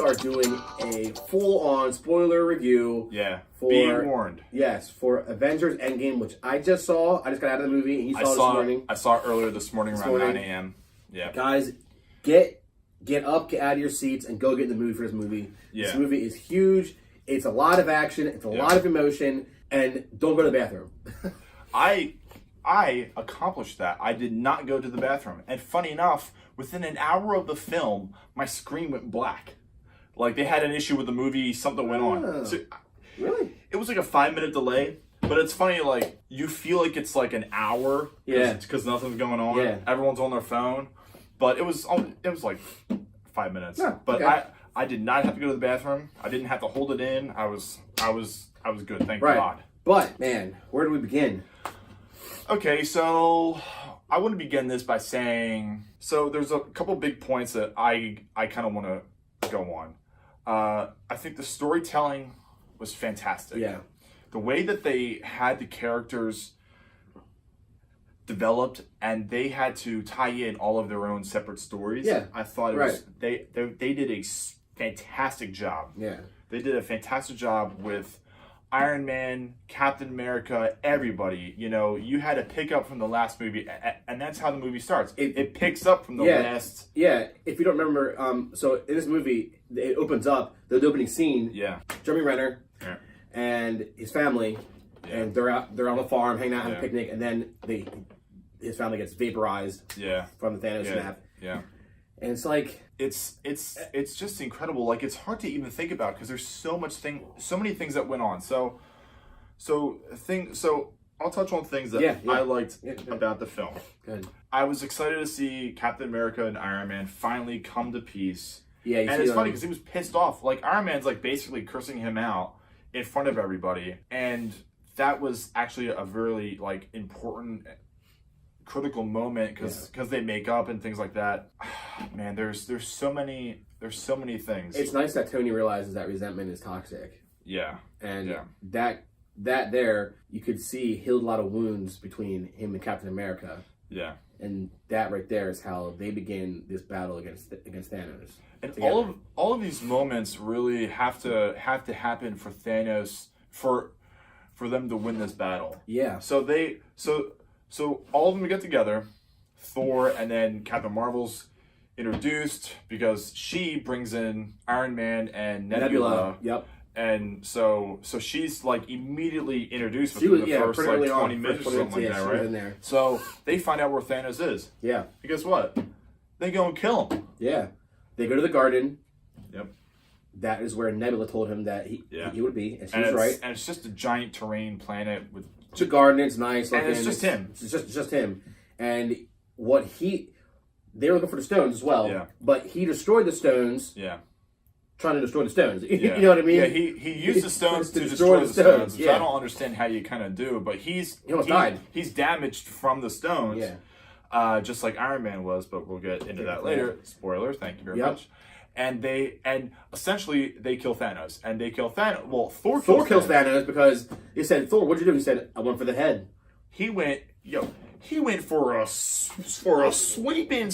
are doing a full-on spoiler review. Yeah, for, be warned. Yes, for Avengers Endgame, which I just saw. I just got out of the movie, and you saw it this morning. I saw it earlier this morning around 9 a.m. Yeah. Guys, get up, get out of your seats, and go get in the mood for this movie. Yeah. This movie is huge. It's a lot of action. It's a lot of emotion. And don't go to the bathroom. I accomplished that. I did not go to the bathroom. And funny enough, within an hour of the film, my screen went black. Like, they had an issue with the movie, something went on. So, really? It was like a 5-minute delay. But it's funny, like, you feel like it's like an hour. Yeah. Because nothing's going on. Yeah. Everyone's on their phone. But it was like 5 minutes. Yeah, but okay. I did not have to go to the bathroom. I didn't have to hold it in. I was good, thank God. But, man, where do we begin? Okay, so I want to begin this by saying, so there's a couple big points that I kind of want to go on. I think the storytelling was fantastic. Yeah. The way that they had the characters developed and they had to tie in all of their own separate stories. Yeah. I thought it was they did a fantastic job. Yeah. They did a fantastic job with Iron Man, Captain America, everybody. You know, you had to pick up from the last movie, and that's how the movie starts. It picks up from the last. Yeah, if you don't remember, so in this movie, it opens up, the opening scene. Yeah. Jeremy Renner and his family, and they're on the farm, hanging out, having a picnic, and then his family gets vaporized. From the Thanos snap. Yeah. And it's like it's just incredible. Like, it's hard to even think about because there's so many things that went on. So I'll touch on things that I liked about the film. Good. I was excited to see Captain America and Iron Man finally come to peace. Yeah, and it's funny because he was pissed off. Like, Iron Man's like basically cursing him out in front of everybody, and that was actually a very like important, critical moment because they make up and things like that. Man, there's so many things. It's nice that Tony realizes that resentment is toxic. Yeah. And that there you could see healed a lot of wounds between him and Captain America. Yeah. And that right there is how they begin this battle against Thanos. And all of these moments really have to happen for Thanos for them to win this battle. Yeah. So all of them get together, Thor, and then Captain Marvel's introduced because she brings in Iron Man and Nebula. Yep. And so she's like immediately introduced within the first like 20 minutes or something like that, right? In there. So they find out where Thanos is. Yeah. And guess what? They go and kill him. Yeah. They go to the garden. Yep. That is where Nebula told him that he would be, and she was right. And it's just a giant terrain planet with. It's a garden. It's nice. And it's just him. It's just him. And they were looking for the stones as well. Yeah. But he destroyed the stones. Yeah. Trying to destroy the stones. You know what I mean? Yeah, he used the stones to destroy the stones, which I don't understand how you kind of do, but he almost died. He's damaged from the stones, just like Iron Man was, but we'll get into that later. Spoiler, thank you very much. And essentially they kill Thanos, and they kill Thanos. Well, Thor kills Thanos because he said, "Thor, what'd you do?" He said, "I went for the head." He went for a sweeping,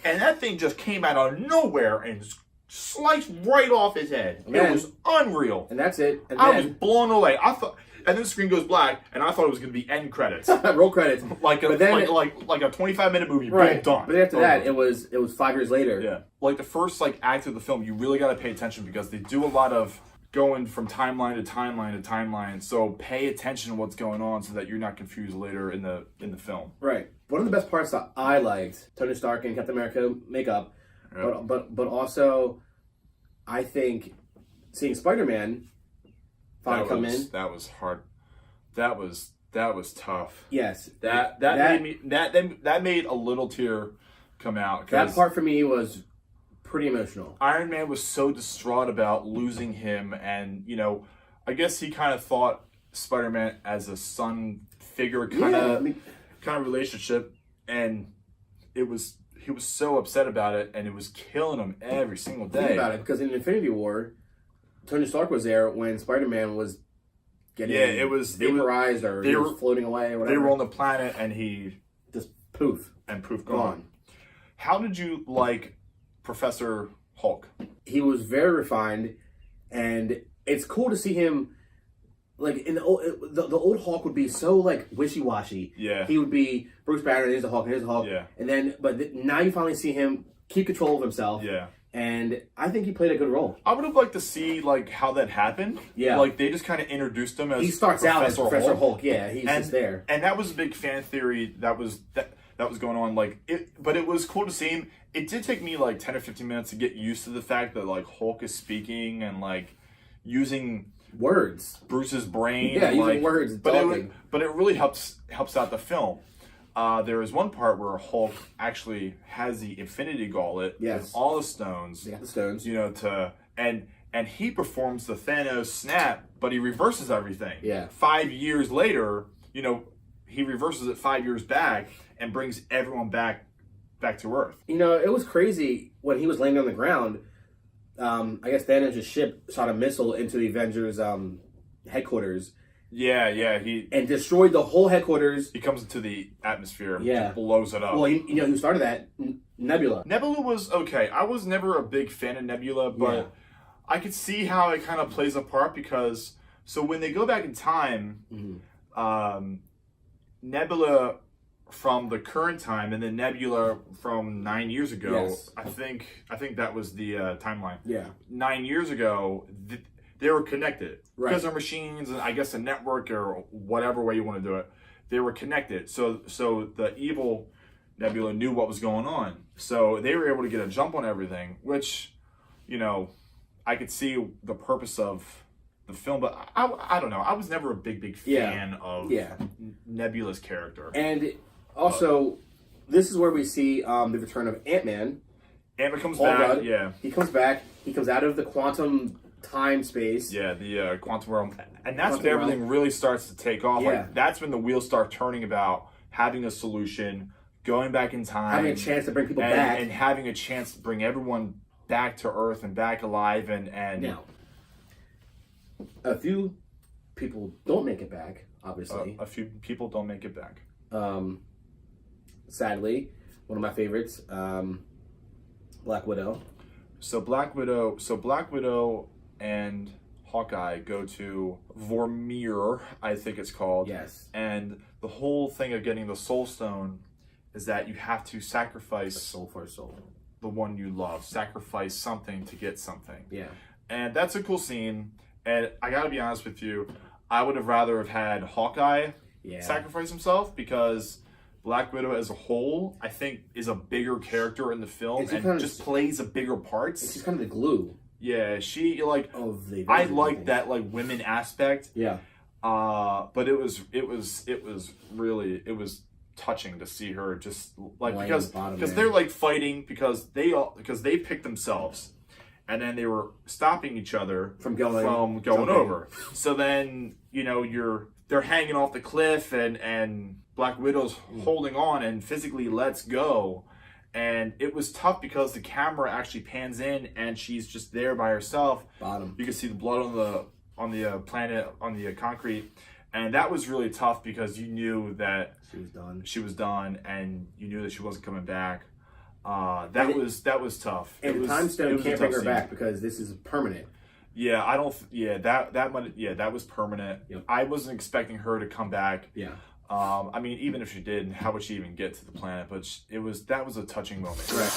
and that thing just came out of nowhere and sliced right off his head. It was unreal. And that's it. And I was blown away. I thought, and then the screen goes black, and I thought it was going to be end credits. Roll credits. Like a 25-minute movie. Right. Boom, done. But after that, it was 5 years later. Yeah. Like the first act of the film, you really got to pay attention because they do a lot of going from timeline to timeline to timeline. So pay attention to what's going on so that you're not confused later in the film. Right. One of the best parts that I liked, Tony Stark and Captain America make up, but also I think seeing Spider-Man finally come in. That was hard. That was tough. Yes. That made a little tear come out. That part for me was pretty emotional. Iron Man was so distraught about losing him, and I guess he kind of thought Spider-Man as a son figure kind of relationship, and he was so upset about it, and it was killing him every single day. Think about it, because in Infinity War, Tony Stark was there when Spider-Man was getting vaporized or he was floating away or whatever. They were on the planet, and he just poof, gone. How did you like Professor Hulk. He was very refined, and it's cool to see him. Like in the old Hulk would be so like wishy-washy. Yeah. He would be Bruce Banner, here's the Hulk, here's the Hulk. Yeah. And then, now you finally see him keep control of himself. Yeah. And I think he played a good role. I would have liked to see like how that happened. Yeah. Like they just kind of introduced him as he starts out as Professor Hulk. Yeah, he's just there. And that was a big fan theory that was going on. Like but it was cool to see him. It did take me like 10 or 15 minutes to get used to the fact that like Hulk is speaking and like using words, Bruce's brain. Yeah, using like, words. But it really helps out the film. There is one part where Hulk actually has the Infinity Gauntlet with all the stones. Yeah, the stones. You know, and he performs the Thanos snap, but he reverses everything. Yeah. 5 years later, you know, he reverses it 5 years back and brings everyone back to Earth. You know, it was crazy when he was laying on the ground. I guess Thanos' ship shot a missile into the Avengers headquarters. Yeah, and destroyed the whole headquarters. He comes into the atmosphere, just blows it up. Well, you know who started that? Nebula. Nebula was okay. I was never a big fan of Nebula, but I could see how it kind of plays a part because when they go back in time, Nebula from the current time and then Nebula from 9 years ago. Yes. I think that was the timeline. Yeah. 9 years ago, they were connected because they're machines and I guess a network or whatever way you want to do it. They were connected, so the evil Nebula knew what was going on, so they were able to get a jump on everything. Which, you know, I could see the purpose of the film, but I don't know. I was never a big fan of Nebula's character. And also, this is where we see the return of Ant-Man. Ant-Man comes back. He comes back. He comes out of the quantum time space. Yeah, the quantum realm. And that's when everything really starts to take off. Like, that's when the wheels start turning about having a solution, going back in time. Having a chance to bring people back. And having a chance to bring everyone back to Earth and back alive. And now, a few people don't make it back, obviously. A few people don't make it back. Sadly, one of my favorites, Black Widow. So Black Widow and Hawkeye go to Vormir, I think it's called. Yes. And the whole thing of getting the Soul Stone is that you have to sacrifice a soul for a soul. The one you love. Sacrifice something to get something. Yeah. And that's a cool scene. And I gotta be honest with you, I would have rather have had Hawkeye sacrifice himself because Black Widow as a whole, I think, is a bigger character in the film and just plays a bigger part. She's kind of the glue. Yeah, I like that like women aspect. Yeah. But it was really touching to see her just like because they're like fighting because they picked themselves. And then they were stopping each other from going over. So then, you know, they're hanging off the cliff and Black Widow's holding on and physically lets go. And it was tough because the camera actually pans in and she's just there by herself. Bottom. You can see the blood on the planet, on the concrete. And that was really tough because you knew that she was done and you knew that she wasn't coming back. That was tough. And the Time Stone can't bring her back because this is permanent. Yeah, that was permanent. Yep. I wasn't expecting her to come back. Yeah. I mean, even if she did, how would she even get to the planet? But that was a touching moment. Right.